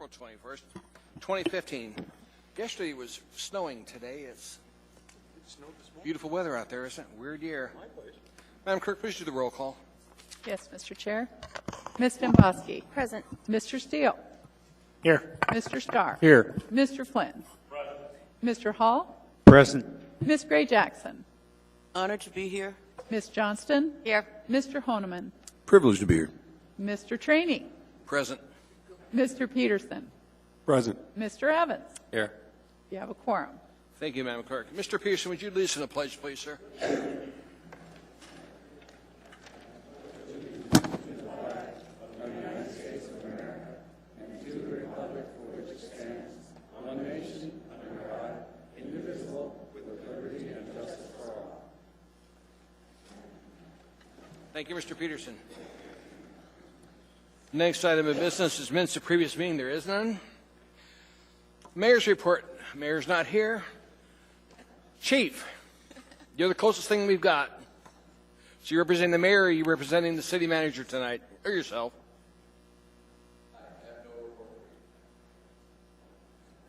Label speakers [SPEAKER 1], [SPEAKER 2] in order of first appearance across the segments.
[SPEAKER 1] April 21st, 2015. Yesterday was snowing. Today it's beautiful weather out there, isn't it? Weird year. Madam Clerk, please do the roll call.
[SPEAKER 2] Yes, Mr. Chair. Ms. Dembowski.
[SPEAKER 3] Present.
[SPEAKER 2] Mr. Steele.
[SPEAKER 4] Here.
[SPEAKER 2] Mr. Starr.
[SPEAKER 4] Here.
[SPEAKER 2] Mr. Flynn. Present. Mr. Hall.
[SPEAKER 4] Present.
[SPEAKER 2] Ms. Gray Jackson.
[SPEAKER 5] Honored to be here.
[SPEAKER 2] Ms. Johnston.
[SPEAKER 3] Here.
[SPEAKER 2] Mr. Honeman.
[SPEAKER 6] Privileged to be here.
[SPEAKER 2] Mr. Trainee.
[SPEAKER 1] Present.
[SPEAKER 2] Mr. Peterson.
[SPEAKER 4] Present.
[SPEAKER 2] Mr. Evans.
[SPEAKER 4] Here.
[SPEAKER 2] You have a quorum.
[SPEAKER 1] Thank you, Madam Clerk. Mr. Pearson, would you lead us in the pledge, please, sir? Thank you, Mr. Peterson. Next item of business is minutes of previous meeting. There is none. Mayor's report. Mayor's not here. Chief, you're the closest thing we've got. So you're representing the mayor, or are you representing the city manager tonight, or yourself?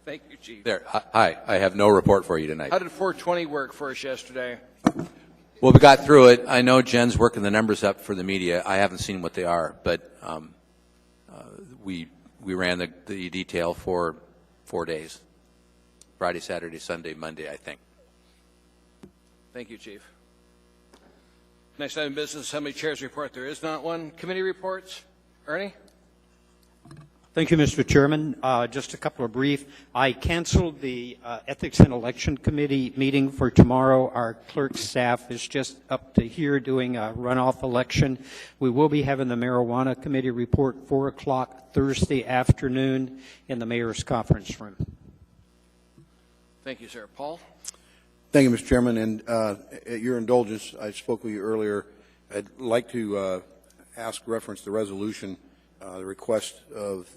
[SPEAKER 1] Thank you, Chief.
[SPEAKER 6] There. Hi. I have no report for you tonight.
[SPEAKER 1] How did 420 work for us yesterday?
[SPEAKER 6] Well, we got through it. I know Jen's working the numbers up for the media. I haven't seen what they are, but we ran the detail for 4 days. Friday, Saturday, Sunday, Monday, I think.
[SPEAKER 1] Thank you, Chief. Next item of business, Assembly Chair's report. There is not one. Committee reports. Ernie?
[SPEAKER 4] Thank you, Mr. Chairman. Just a couple of brief. I canceled the Ethics and Election Committee meeting for tomorrow. Our clerk staff is just up to here doing a runoff election. We will be having the Marijuana Committee report 4 o'clock Thursday afternoon in the Mayor's Conference Room.
[SPEAKER 1] Thank you, sir. Paul?
[SPEAKER 7] Thank you, Mr. Chairman. And at your indulgence, I spoke with you earlier. I'd like to ask reference the resolution, the request of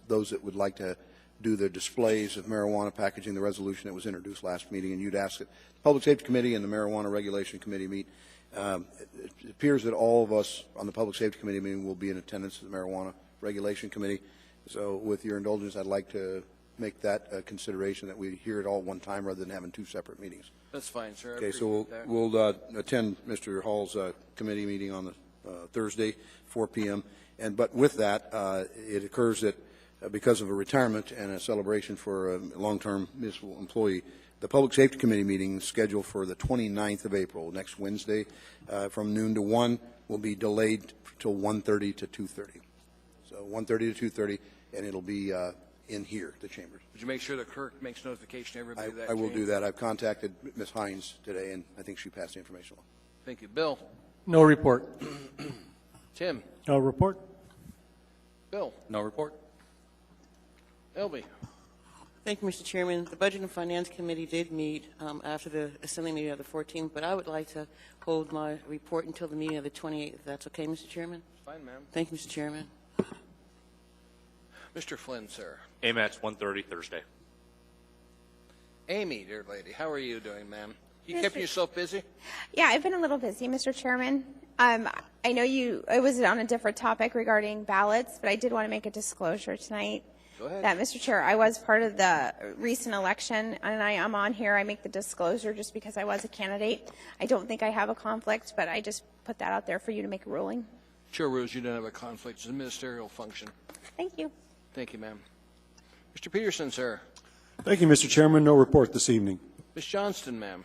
[SPEAKER 7] those that would like to do the displays of marijuana packaging, the resolution that was introduced last meeting, and you'd ask it. The Public Safety Committee and the Marijuana Regulation Committee meet. It appears that all of us on the Public Safety Committee meeting will be in attendance at the Marijuana Regulation Committee. So with your indulgence, I'd like to make that a consideration that we hear it all at one time rather than having two separate meetings.
[SPEAKER 1] That's fine, sir.
[SPEAKER 7] Okay, so we'll attend Mr. Hall's committee meeting on the Thursday, 4 p.m. But with that, it occurs that because of a retirement and a celebration for a long-term municipal employee, the Public Safety Committee meeting scheduled for the 29th of April, next Wednesday, from noon to 1, will be delayed till 1:30 to 2:30. So 1:30 to 2:30, and it'll be in here, the chambers.
[SPEAKER 1] Would you make sure the clerk makes notification to everybody of that?
[SPEAKER 7] I will do that. I've contacted Ms. Hines today, and I think she passed the information along.
[SPEAKER 1] Thank you. Bill?
[SPEAKER 4] No report.
[SPEAKER 1] Tim?
[SPEAKER 4] No report.
[SPEAKER 1] Bill?
[SPEAKER 6] No report.
[SPEAKER 1] Elby?
[SPEAKER 5] Thank you, Mr. Chairman. The Budget and Finance Committee did meet after the Assembly meeting of the 14th, but I would like to hold my report until the meeting of the 28th, if that's okay, Mr. Chairman.
[SPEAKER 1] Fine, ma'am.
[SPEAKER 5] Thank you, Mr. Chairman.
[SPEAKER 1] Mr. Flynn, sir.
[SPEAKER 8] AMAT's 1:30 Thursday.
[SPEAKER 1] Amy, dear lady, how are you doing, ma'am? You kept yourself busy?
[SPEAKER 3] Yeah, I've been a little busy, Mr. Chairman. I know it was on a different topic regarding ballots, but I did want to make a disclosure tonight.
[SPEAKER 1] Go ahead.
[SPEAKER 3] That, Mr. Chair, I was part of the recent election, and I am on here. I make the disclosure just because I was a candidate. I don't think I have a conflict, but I just put that out there for you to make a ruling.
[SPEAKER 1] Chair rules you don't have a conflict. It's a ministerial function.
[SPEAKER 3] Thank you.
[SPEAKER 1] Thank you, ma'am. Mr. Peterson, sir.
[SPEAKER 9] Thank you, Mr. Chairman. No report this evening.
[SPEAKER 1] Ms. Johnston, ma'am.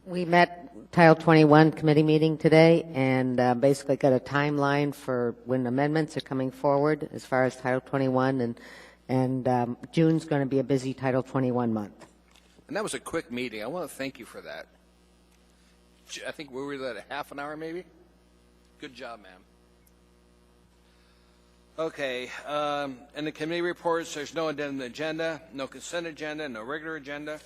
[SPEAKER 10] We met Title 21 committee meeting today and basically got a timeline for when amendments are coming forward as far as Title 21, and June's going to be a busy Title 21 month.
[SPEAKER 1] And that was a quick meeting. I want to thank you for that. I think we were there a half an hour, maybe? Good job, ma'am. Okay, in the committee reports, there's no addendum agenda, no consent agenda, no regular agenda.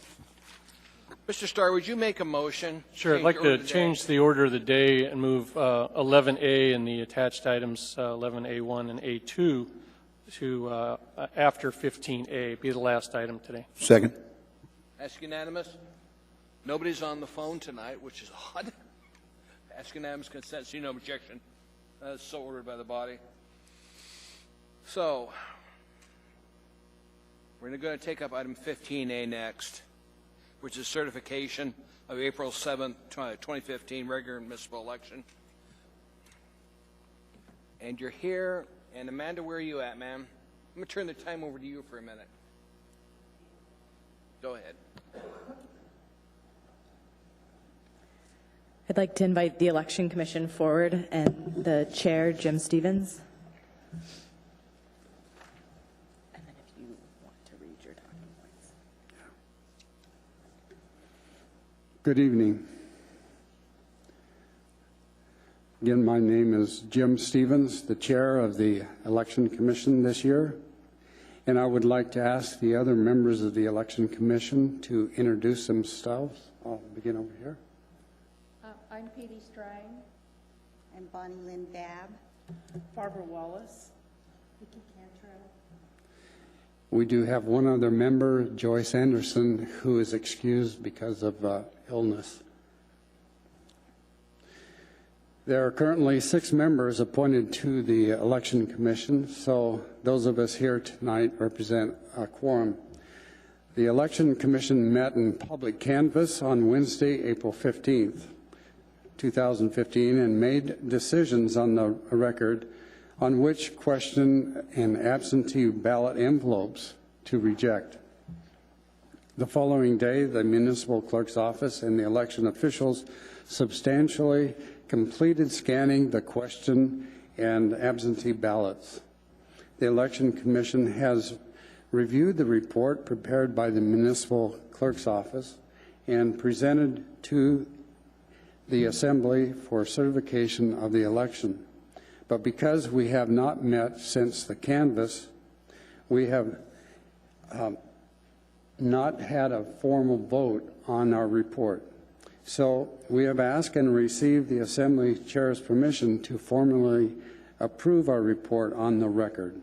[SPEAKER 1] Mr. Starr, would you make a motion?
[SPEAKER 11] Sure. I'd like to change the order of the day and move 11A and the attached items 11A1 and A2 to after 15A, be the last item today.
[SPEAKER 7] Second.
[SPEAKER 1] Ask unanimous. Nobody's on the phone tonight, which is odd. Ask unanimous consent, see no objection. So ordered by the body. So, We're going to take up item 15A next, which is certification of April 7th, 2015 regular municipal election. And you're here. And Amanda, where are you at, ma'am? I'm going to turn the time over to you for a minute. Go ahead.
[SPEAKER 12] I'd like to invite the Election Commission forward and the chair, Jim Stevens. And then if you want to read your talking points.
[SPEAKER 13] Good evening. Again, my name is Jim Stevens, the chair of the Election Commission this year. And I would like to ask the other members of the Election Commission to introduce themselves. I'll begin over here.
[SPEAKER 2] I'm Petey Strang.
[SPEAKER 14] I'm Bonnie Lynn Babb.
[SPEAKER 2] Barbara Wallace.
[SPEAKER 14] Vicki Cantrell.
[SPEAKER 13] We do have one other member, Joyce Anderson, who is excused because of illness. There are currently 6 members appointed to the Election Commission, so those of us here tonight represent a quorum. The Election Commission met in public canvass on Wednesday, April 15th, 2015, and made decisions on the record on which question and absentee ballot envelopes to reject. The following day, the municipal clerk's office and the election officials substantially completed scanning the question and absentee ballots. The Election Commission has reviewed the report prepared by the municipal clerk's office and presented to the Assembly for certification of the election. But because we have not met since the canvass, we have not had a formal vote on our report. So we have asked and received the Assembly Chair's permission to formally approve our report on the record.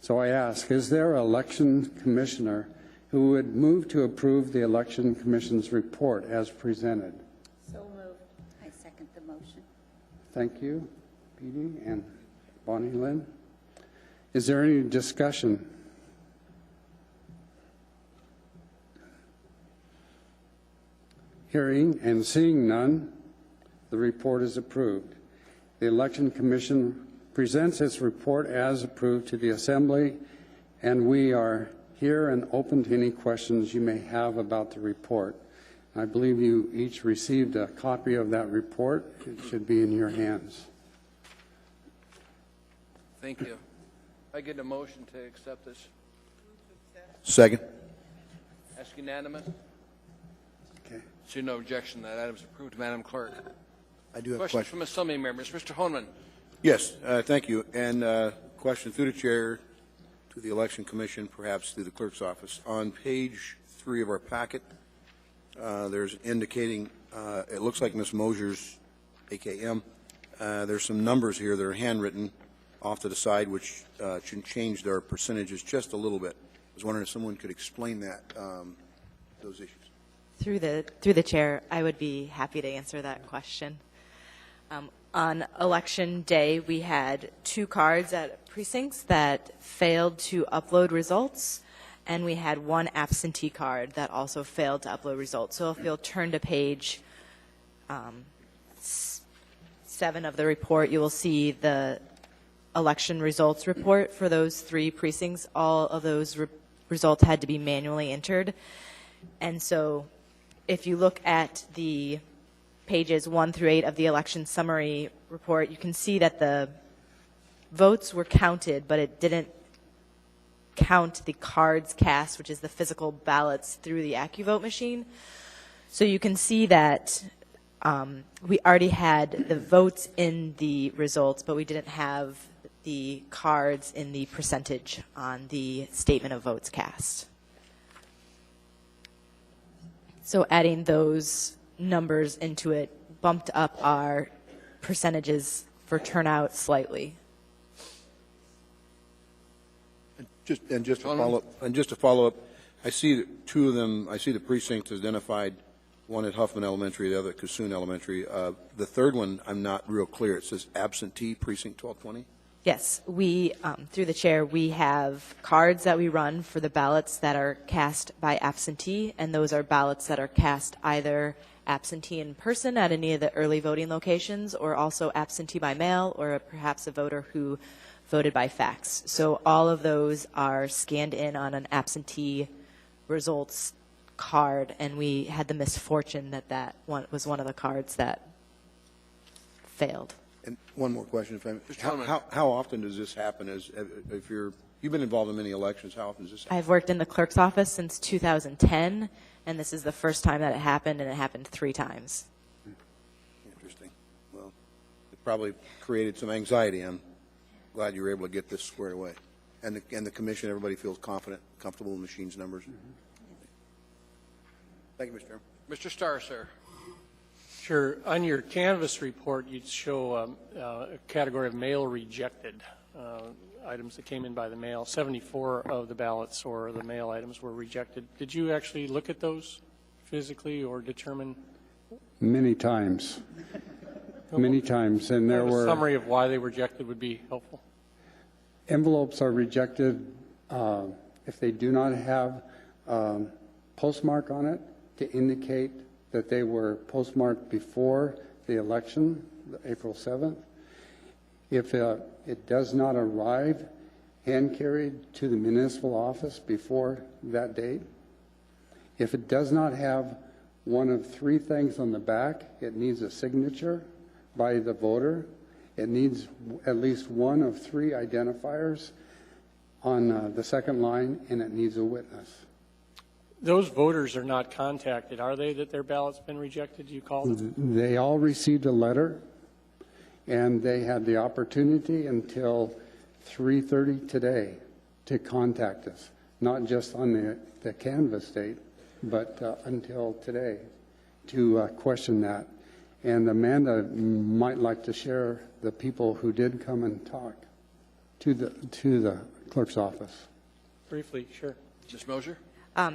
[SPEAKER 13] So I ask, is there an election commissioner who would move to approve the Election Commission's report as presented?
[SPEAKER 14] So moved. I second the motion.
[SPEAKER 13] Thank you, Petey and Bonnie Lynn. Is there any discussion? Hearing and seeing none, the report is approved. The Election Commission presents its report as approved to the Assembly, and we are here and open to any questions you may have about the report. I believe you each received a copy of that report. It should be in your hands.
[SPEAKER 1] Thank you. I get a motion to accept this.
[SPEAKER 7] Second.
[SPEAKER 1] Ask unanimous.
[SPEAKER 13] Okay.
[SPEAKER 1] So no objection. That item is approved, Madam Clerk.
[SPEAKER 7] I do have a
[SPEAKER 1] Question
[SPEAKER 7] question.
[SPEAKER 1] from Assembly members. Mr. Honeman.
[SPEAKER 7] Yes, thank you. And question through the chair to the Election Commission, perhaps through the clerk's office. On page 3 of our packet, there's indicating, it looks like Ms. Mosier's AKM. There's some numbers here that are handwritten off to the side, which should change their percentages just a little bit. I was wondering if someone could explain that, those issues.
[SPEAKER 15] Through the chair, I would be happy to answer that question. On election day, we had 2 cards at precincts that failed to upload results, and we had 1 absentee card that also failed to upload results. So if you'll turn to page 7 of the report, you will see the election results report for those 3 precincts. All of those results had to be manually entered. And so if you look at the pages 1 through 8 of the election summary report, you can see that the votes were counted, but it didn't count the cards cast, which is the physical ballots through the AccuVote machine. So you can see that we already had the votes in the results, but we didn't have the cards in the percentage on the statement of votes cast. So adding those numbers into it bumped up our percentages for turnout slightly.
[SPEAKER 7] Just to follow up, I see that 2 of them. I see the precincts identified. One at Huffman Elementary, the other at Cassoon Elementary. The third one, I'm not real clear. It says absentee precinct 1220.
[SPEAKER 15] Yes, we, through the chair, we have cards that we run for the ballots that are cast by absentee, and those are ballots that are cast either absentee in person at any of the early voting locations, or also absentee by mail, or perhaps a voter who voted by fax. So all of those are scanned in on an absentee results card, and we had the misfortune that that one was one of the cards that failed.
[SPEAKER 7] And one more question, if I may.
[SPEAKER 1] Mr. Holman.
[SPEAKER 7] How often does this happen? If you've been involved in many elections, how often does this happen?
[SPEAKER 15] I've worked in the clerk's office since 2010, and this is the first time that it happened, and it happened 3 times.
[SPEAKER 7] Interesting. Well, it probably created some anxiety. I'm glad you were able to get this squared away. And the commission, everybody feels confident, comfortable with machines' numbers. Thank you, Mr. Chairman.
[SPEAKER 1] Mr. Starr, sir.
[SPEAKER 11] Sure. On your canvas report, you'd show a category of mail rejected, items that came in by the mail. 74 of the ballots or the mail items were rejected. Did you actually look at those physically or determine?
[SPEAKER 13] Many times. Many times. And there were.
[SPEAKER 11] A summary of why they were rejected would be helpful.
[SPEAKER 13] Envelopes are rejected if they do not have postmark on it to indicate that they were postmarked before the election, April 7th. If it does not arrive hand-carried to the municipal office before that date, if it does not have one of 3 things on the back, it needs a signature by the voter, it needs at least one of 3 identifiers on the second line, and it needs a witness.
[SPEAKER 11] Those voters are not contacted, are they, that their ballot's been rejected? Do you call them?
[SPEAKER 13] They all received a letter, and they had the opportunity until 3:30 today to contact us, not just on the canvas date, but until today to question that. And Amanda might like to share the people who did come and talk to the clerk's office.
[SPEAKER 11] Briefly, sure.
[SPEAKER 1] Ms. Mosier?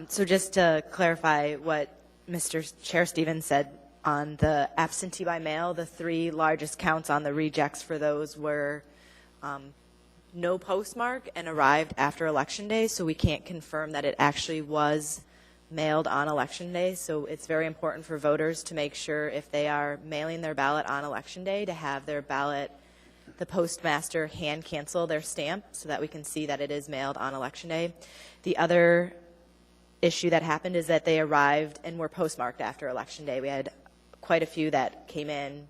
[SPEAKER 15] So just to clarify what Mr. Chair Stevens said on the absentee by mail, the 3 largest counts on the rejects for those were no postmark and arrived after Election Day, so we can't confirm that it actually was mailed on Election Day. So it's very important for voters to make sure if they are mailing their ballot on Election Day to have their ballot, the postmaster hand cancel their stamp so that we can see that it is mailed on Election Day. The other issue that happened is that they arrived and were postmarked after Election Day. We had quite a few that came in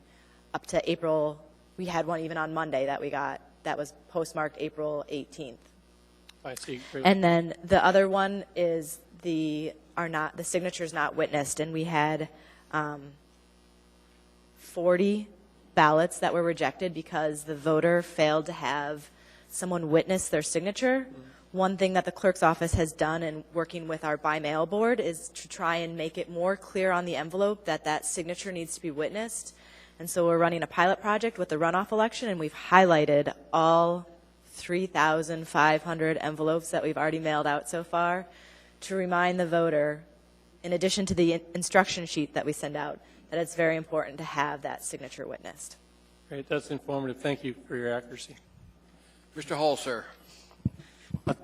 [SPEAKER 15] up to April. We had one even on Monday that we got that was postmarked April 18th.
[SPEAKER 11] I see. Great.
[SPEAKER 15] And then the other one is the signatures not witnessed, and we had 40 ballots that were rejected because the voter failed to have someone witness their signature. One thing that the clerk's office has done in working with our by mail board is to try and make it more clear on the envelope that that signature needs to be witnessed. And so we're running a pilot project with the runoff election, and we've highlighted all 3,500 envelopes that we've already mailed out so far to remind the voter, in addition to the instruction sheet that we send out, that it's very important to have that signature witnessed.
[SPEAKER 11] Great. That's informative. Thank you for your accuracy.
[SPEAKER 1] Mr. Hall, sir.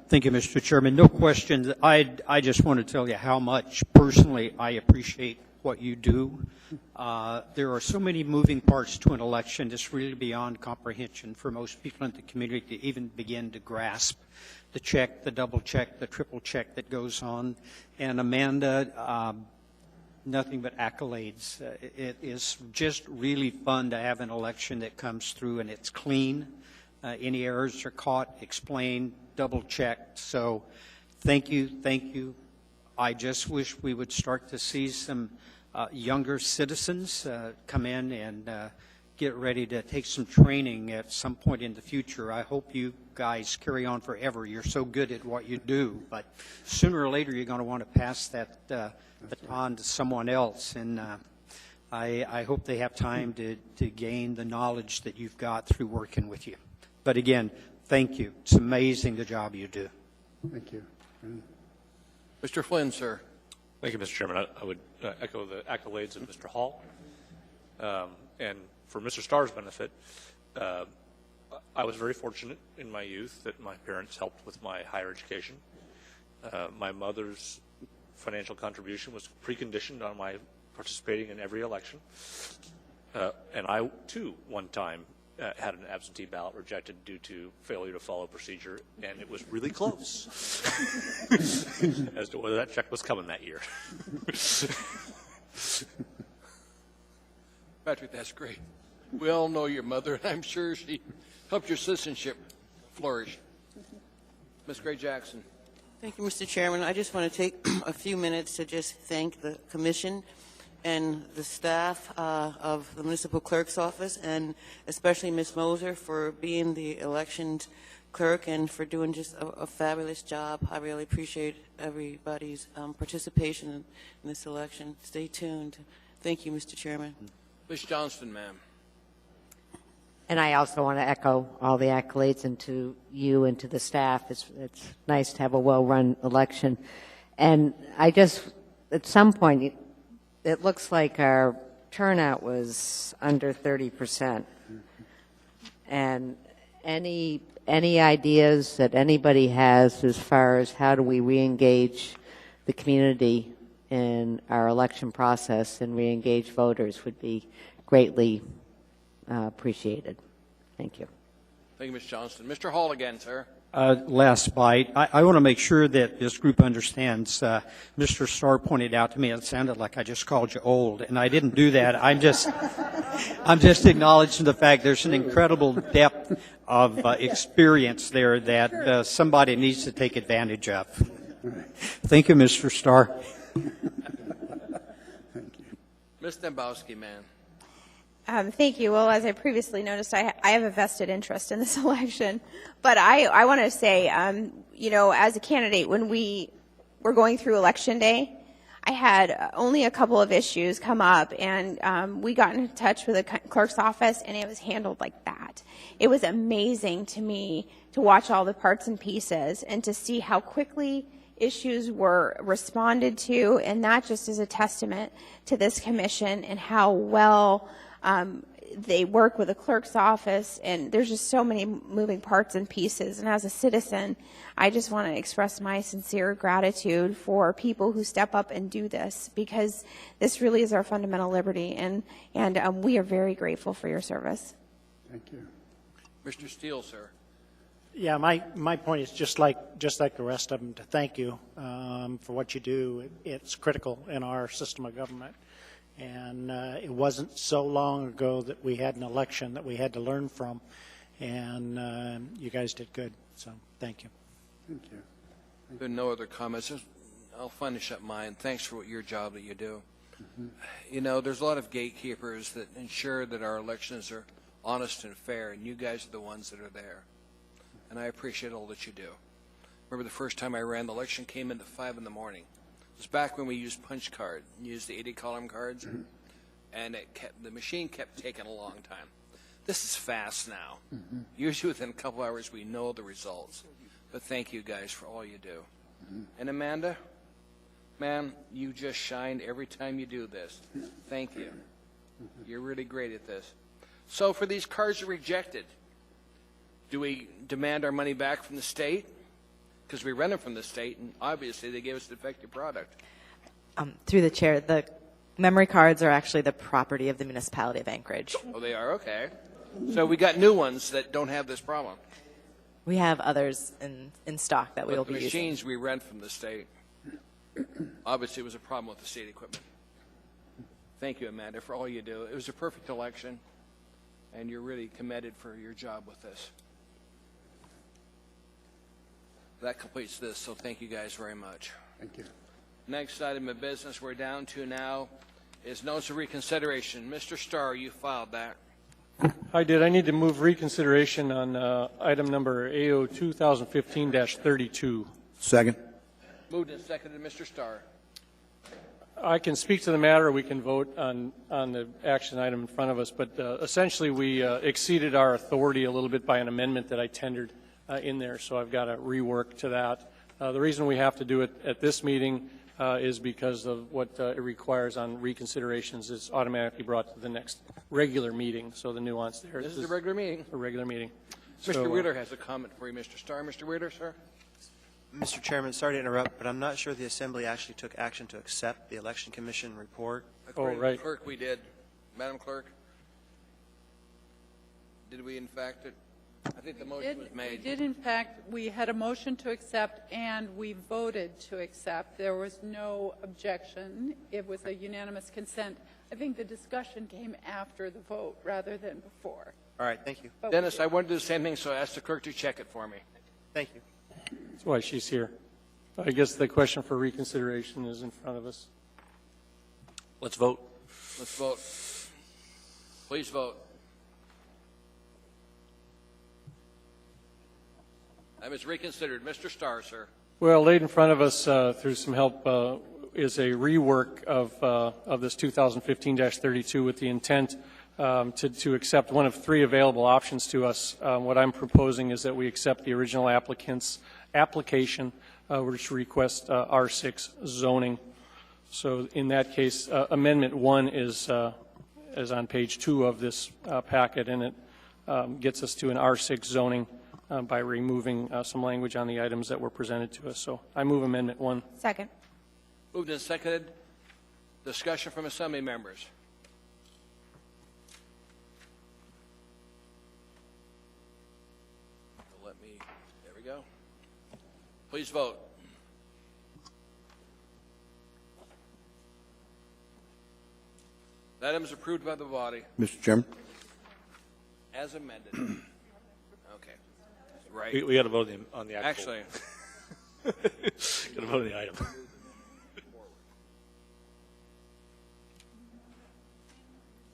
[SPEAKER 4] Thank you, Mr. Chairman. No questions. I just want to tell you how much personally I appreciate what you do. There are so many moving parts to an election. It's really beyond comprehension for most people in the community to even begin to grasp the check, the double check, the triple check that goes on. And Amanda, nothing but accolades. It is just really fun to have an election that comes through and it's clean. Any errors are caught, explained, double-checked. So thank you, thank you. I just wish we would start to see some younger citizens come in and get ready to take some training at some point in the future. I hope you guys carry on forever. You're so good at what you do. But sooner or later, you're going to want to pass that baton to someone else. And I hope they have time to gain the knowledge that you've got through working with you. But again, thank you. It's amazing the job you do.
[SPEAKER 13] Thank you.
[SPEAKER 1] Mr. Flynn, sir.
[SPEAKER 8] Thank you, Mr. Chairman. I would echo the accolades of Mr. Hall. And for Mr. Starr's benefit, I was very fortunate in my youth that my parents helped with my higher education. My mother's financial contribution was preconditioned on my participating in every election. And I, too, one time had an absentee ballot rejected due to failure to follow procedure, and it was really close as to whether that check was coming that year.
[SPEAKER 1] Patrick, that's great. We all know your mother, and I'm sure she helped your citizenship flourish. Ms. Gray Jackson.
[SPEAKER 5] Thank you, Mr. Chairman. I just want to take a few minutes to just thank the commission and the staff of the municipal clerk's office, and especially Ms. Moser for being the elections clerk and for doing just a fabulous job. I really appreciate everybody's participation in this election. Stay tuned. Thank you, Mr. Chairman.
[SPEAKER 1] Ms. Johnston, ma'am.
[SPEAKER 10] And I also want to echo all the accolades and to you and to the staff. It's nice to have a well-run election. And I just, at some point, it looks like our turnout was under 30%. And any ideas that anybody has as far as how do we re-engage the community in our election process and re-engage voters would be greatly appreciated. Thank you.
[SPEAKER 1] Thank you, Ms. Johnston. Mr. Hall again, sir.
[SPEAKER 4] Last bite. I want to make sure that this group understands. Mr. Starr pointed out to me it sounded like I just called you old, and I didn't do that. I'm just acknowledging the fact there's an incredible depth of experience there that somebody needs to take advantage of. Thank you, Mr. Starr.
[SPEAKER 1] Ms. Dembowski, ma'am.
[SPEAKER 3] Thank you. Well, as I previously noticed, I have a vested interest in this election. But I want to say, you know, as a candidate, when we were going through Election Day, I had only a couple of issues come up, and we got in touch with the clerk's office, and it was handled like that. It was amazing to me to watch all the parts and pieces and to see how quickly issues were responded to, and that just is a testament to this commission and how well they work with the clerk's office, and there's just so many moving parts and pieces. And as a citizen, I just want to express my sincere gratitude for people who step up and do this, because this really is our fundamental liberty, and we are very grateful for your service.
[SPEAKER 9] Thank you.
[SPEAKER 1] Mr. Steele, sir.
[SPEAKER 16] Yeah, my point is just like the rest of them, to thank you for what you do. It's critical in our system of government. And it wasn't so long ago that we had an election that we had to learn from, and you guys did good. So thank you.
[SPEAKER 9] Thank you.
[SPEAKER 1] There are no other comments. I'll finish up mine. Thanks for your job that you do.
[SPEAKER 9] Mm-hmm.
[SPEAKER 1] You know, there's a lot of gatekeepers that ensure that our elections are honest and fair, and you guys are the ones that are there. And I appreciate all that you do. Remember the first time I ran, the election came in at 5 in the morning. It was back when we used punch card, used the 80-column cards, and the machine kept taking a long time. This is fast now. Usually within a couple hours we know the results. But thank you guys for all you do. And Amanda, ma'am, you just shine every time you do this. Thank you. You're really great at this. So for these cards that are rejected, do we demand our money back from the state? Because we rent them from the state, and obviously they gave us a defective product.
[SPEAKER 15] Through the chair, the memory cards are actually the property of the municipality of Anchorage.
[SPEAKER 1] Oh, they are? Okay. So we got new ones that don't have this problem.
[SPEAKER 15] We have others in stock that we will
[SPEAKER 1] But
[SPEAKER 15] be
[SPEAKER 1] the
[SPEAKER 15] using.
[SPEAKER 1] machines we rent from the state, obviously it was a problem with the state equipment. Thank you, Amanda, for all you do. It was a perfect election, and you're really committed for your job with this. That completes this, so thank you guys very much.
[SPEAKER 9] Thank you.
[SPEAKER 1] Next item of business we're down to now is notice of reconsideration. Mr. Starr, you filed that.
[SPEAKER 11] I did. I need to move reconsideration on item number AO 2015-32.
[SPEAKER 7] Second.
[SPEAKER 1] Moved and seconded, Mr. Starr.
[SPEAKER 11] I can speak to the matter, or we can vote on the action item in front of us, but essentially we exceeded our authority a little bit by an amendment that I tendered in there, so I've got to rework to that. The reason we have to do it at this meeting is because of what it requires on reconsiderations is automatically brought to the next regular meeting, so the nuance there.
[SPEAKER 1] This is a regular meeting.
[SPEAKER 11] A regular meeting.
[SPEAKER 1] Mr. Wheeler has a comment for you, Mr. Starr. Mr. Wheeler, sir?
[SPEAKER 17] Mr. Chairman, sorry to interrupt, but I'm not sure the Assembly actually took action to accept the Election Commission report.
[SPEAKER 1] According to the clerk, we did. Madam Clerk? Did we, in fact? I think the motion was made.
[SPEAKER 2] We did, in fact, we had a motion to accept, and we voted to accept. There was no objection. It was a unanimous consent. I think the discussion came after the vote rather than before.
[SPEAKER 17] All right, thank you.
[SPEAKER 1] Dennis, I want to do the same thing, so I asked the clerk to check it for me.
[SPEAKER 17] Thank you.
[SPEAKER 11] That's why she's here. I guess the question for reconsideration is in front of us.
[SPEAKER 8] Let's vote.
[SPEAKER 1] Let's vote. Please vote. It's reconsidered. Mr. Starr, sir.
[SPEAKER 11] Well, laid in front of us through some help is a rework of this 2015-32 with the intent to accept one of three available options to us. What I'm proposing is that we accept the original applicant's application, which requests R6 zoning. So in that case, Amendment 1 is on page 2 of this packet, and it gets us to an R6 zoning by removing some language on the items that were presented to us. So I move Amendment 1.
[SPEAKER 3] Second.
[SPEAKER 1] Moved and seconded. Discussion from Assembly members. There we go. Please vote. That item is approved by the body.
[SPEAKER 7] Mr. Chairman?
[SPEAKER 1] As amended. Okay. Right.
[SPEAKER 8] We got to vote on the actual.
[SPEAKER 1] Actually.
[SPEAKER 8] Got to vote on the item.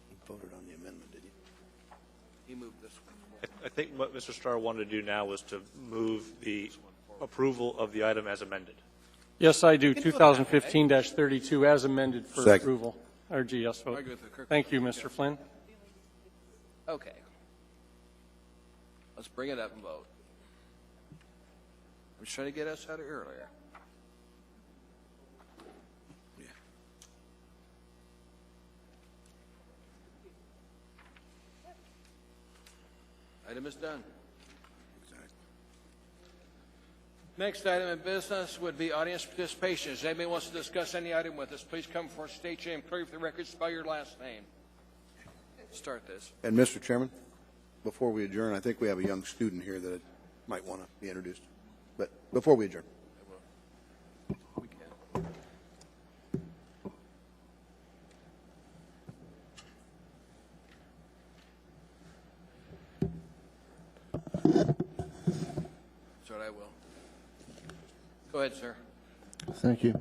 [SPEAKER 7] He voted on the amendment, did he?
[SPEAKER 1] He moved this one.
[SPEAKER 8] I think what Mr. Starr wanted to do now was to move the approval of the item as amended.
[SPEAKER 11] Yes, I do. 2015-32 as amended for
[SPEAKER 7] Second.
[SPEAKER 11] approval. RG, yes vote. Thank you, Mr. Flynn.
[SPEAKER 1] Okay. Let's bring it up and vote. I'm just trying to get us out of earlier.
[SPEAKER 7] Yeah.
[SPEAKER 1] Item is done. Next item in business would be audience participation. If anybody wants to discuss any item with us, please come forward, state your name, clearly for the record, spell your last name. Start this.
[SPEAKER 7] And Mr. Chairman, before we adjourn, I think we have a young student here that might want to be introduced. But before we adjourn.
[SPEAKER 1] We can. That's what I will. Go ahead, sir.
[SPEAKER 18] Thank you.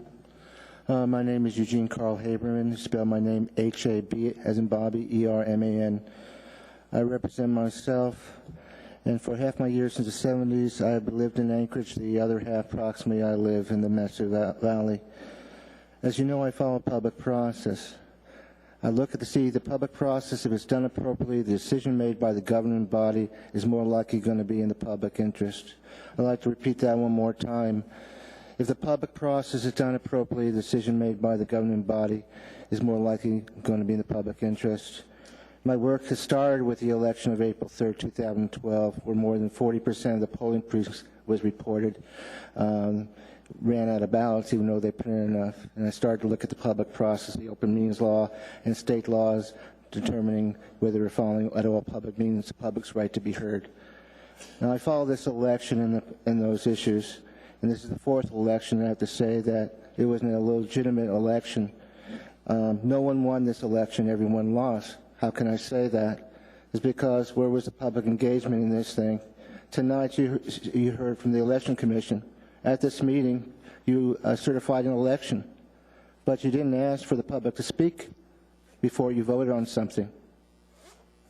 [SPEAKER 18] My name is Eugene Carl Haberman. Spell my name H-A-B as in Bobby, E-R-M-A-N. I represent myself, and for half my years since the 70s, I have lived in Anchorage. The other half, approximately, I live in the Metro Valley. As you know, I follow public process. I look at the public process. If it's done appropriately, the decision made by the governing body is more likely going to be in the public interest. I'd like to repeat that one more time. If the public process is done appropriately, the decision made by the governing body is more likely going to be in the public interest. My work has started with the election of April 3rd, 2012, where more than 40% of the polling precincts was reported ran out of ballots, even though they put in enough. And I started to look at the public process, the open meetings law, and state laws determining whether they're following at all public meetings, the public's right to be heard. Now, I follow this election and those issues, and this is the fourth election, and I have to say that it was an illegitimate election. No one won this election, everyone lost. How can I say that? It's because where was the public engagement in this thing? Tonight you heard from the Election Commission. At this meeting, you certified an election, but you didn't ask for the public to speak before you voted on something.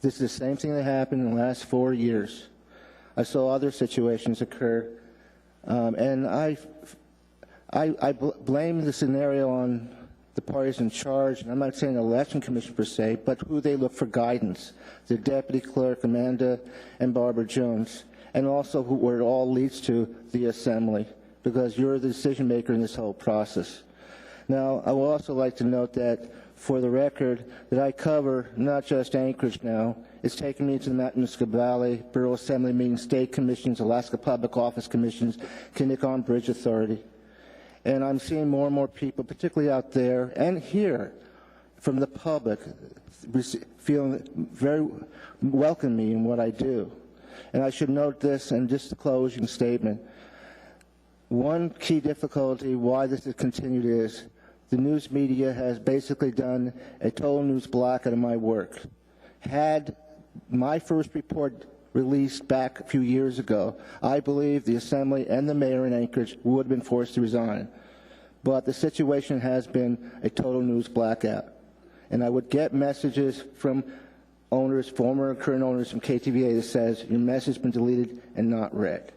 [SPEAKER 18] This is the same thing that happened in the last 4 years. I saw other situations occur, and I blame the scenario on the parties in charge, and I'm not saying the Election Commission per se, but who they look for guidance, the Deputy Clerk, Amanda, and Barbara Jones, and also where it all leads to, the Assembly, because you're the decision maker in this whole process. Now, I would also like to note that for the record that I cover not just Anchorage now. It's taken me to the Matanuska Valley, Borough Assembly meetings, state commissions, Alaska Public Office Commissions, Kinnicon Bridge Authority. And I'm seeing more and more people, particularly out there and here, from the public, feeling very welcoming in what I do. And I should note this, and just a closing statement. One key difficulty why this has continued is the news media has basically done a total news blackout of my work. Had my first report released back a few years ago, I believe the Assembly and the mayor in Anchorage would have been forced to resign. But the situation has been a total news blackout. And I would get messages from owners, former and current owners from KTVA that says, your message has been deleted and not read.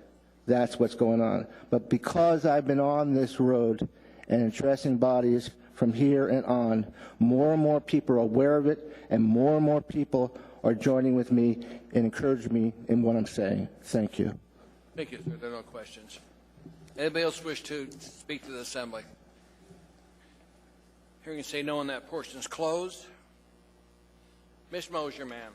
[SPEAKER 18] That's what's going on. But because I've been on this road and addressing bodies from here and on, more and more people are aware of it, and more people are joining with me and encouraging me in what I'm saying. Thank you.
[SPEAKER 1] Thank you, sir. There are no questions. Anybody else wish to speak to the Assembly? Hearing you say no on that portion is closed. Ms. Mosier, ma'am.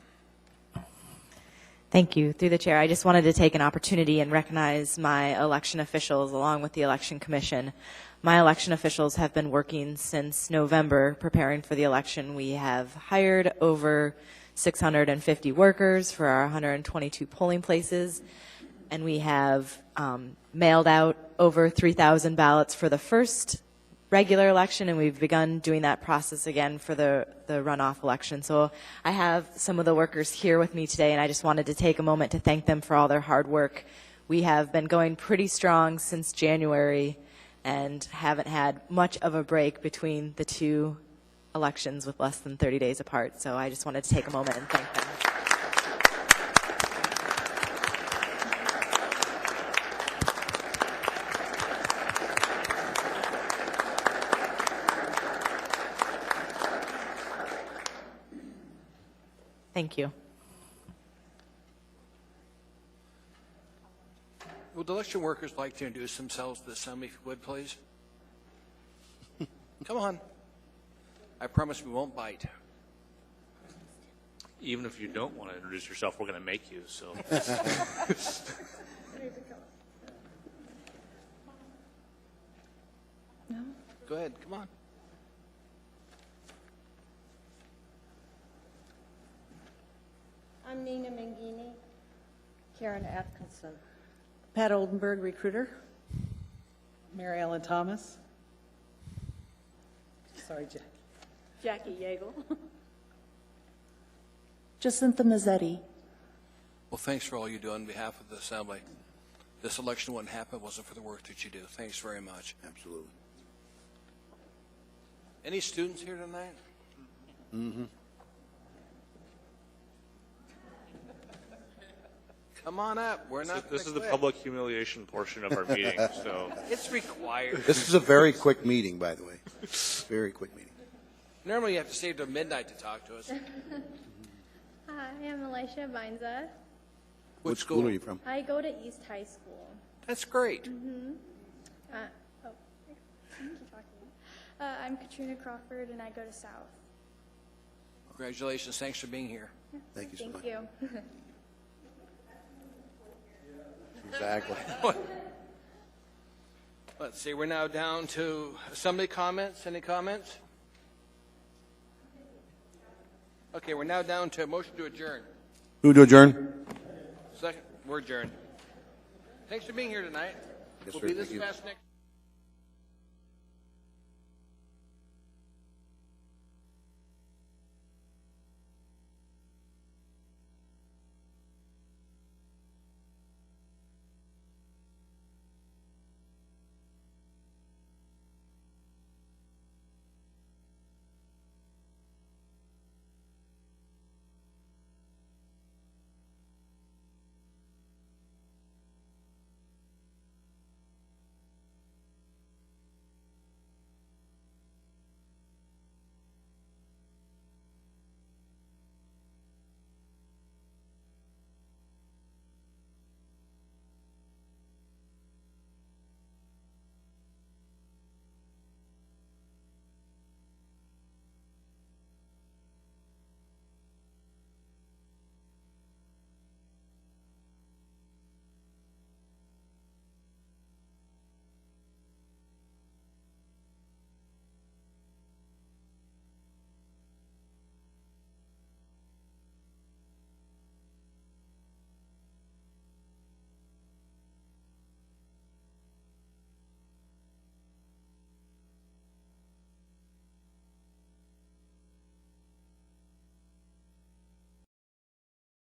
[SPEAKER 15] Thank you. Through the chair, I just wanted to take an opportunity and recognize my election officials along with the Election Commission. My election officials have been working since November preparing for the election. We have hired over 650 workers for our 122 polling places, and we have mailed out over 3,000 ballots for the first regular election, and we've begun doing that process again for the runoff election. So I have some of the workers here with me today, and I just wanted to take a moment to thank them for all their hard work. We have been going pretty strong since January and haven't had much of a break between the two elections with less than 30 days apart. So I just wanted to take a moment and thank them. Thank you.
[SPEAKER 1] Would the election workers like to introduce themselves to the Assembly, if you would, please? Come on. I promise we won't bite.
[SPEAKER 8] Even if you don't want to introduce yourself, we're going to make you, so.
[SPEAKER 2] No?
[SPEAKER 1] Go ahead. Come on.
[SPEAKER 19] I'm Nina Mangini.
[SPEAKER 14] Karen Atkinson.
[SPEAKER 19] Pat Oldenburg, recruiter.
[SPEAKER 20] Mary Ellen Thomas. Sorry,
[SPEAKER 19] Jackie Yeagle.
[SPEAKER 12] Jacinta Mazzetti.
[SPEAKER 1] Well, thanks for all you do on behalf of the Assembly. This election wouldn't happen if it wasn't for the work that you do. Thanks very much.
[SPEAKER 7] Absolutely.
[SPEAKER 1] Any students here tonight?
[SPEAKER 7] Mm-hmm.
[SPEAKER 1] Come on up. We're not.
[SPEAKER 8] This is the public humiliation portion of our meeting, so.
[SPEAKER 1] It's required.
[SPEAKER 7] This is a very quick meeting, by the way. Very quick meeting.
[SPEAKER 1] Normally you have to stay till midnight to talk to us.
[SPEAKER 21] Hi, I'm Elisha Beinza.
[SPEAKER 7] What school are you from?
[SPEAKER 21] I go to East High School.
[SPEAKER 1] That's great.
[SPEAKER 21] Mm-hmm. I'm Katrina Crawford, and I go to South.
[SPEAKER 1] Congratulations. Thanks for being here.
[SPEAKER 7] Thank you so much.
[SPEAKER 21] Thank you.
[SPEAKER 7] Exactly.
[SPEAKER 1] Let's see. We're now down to Assembly comments. Any comments? Okay, we're now down to a motion to adjourn.
[SPEAKER 7] Who to adjourn?
[SPEAKER 1] Second. We're adjourned. Thanks for being here tonight.
[SPEAKER 7] Yes,
[SPEAKER 1] We'll
[SPEAKER 7] sir.
[SPEAKER 1] be this
[SPEAKER 7] Thank you.
[SPEAKER 1] fast next.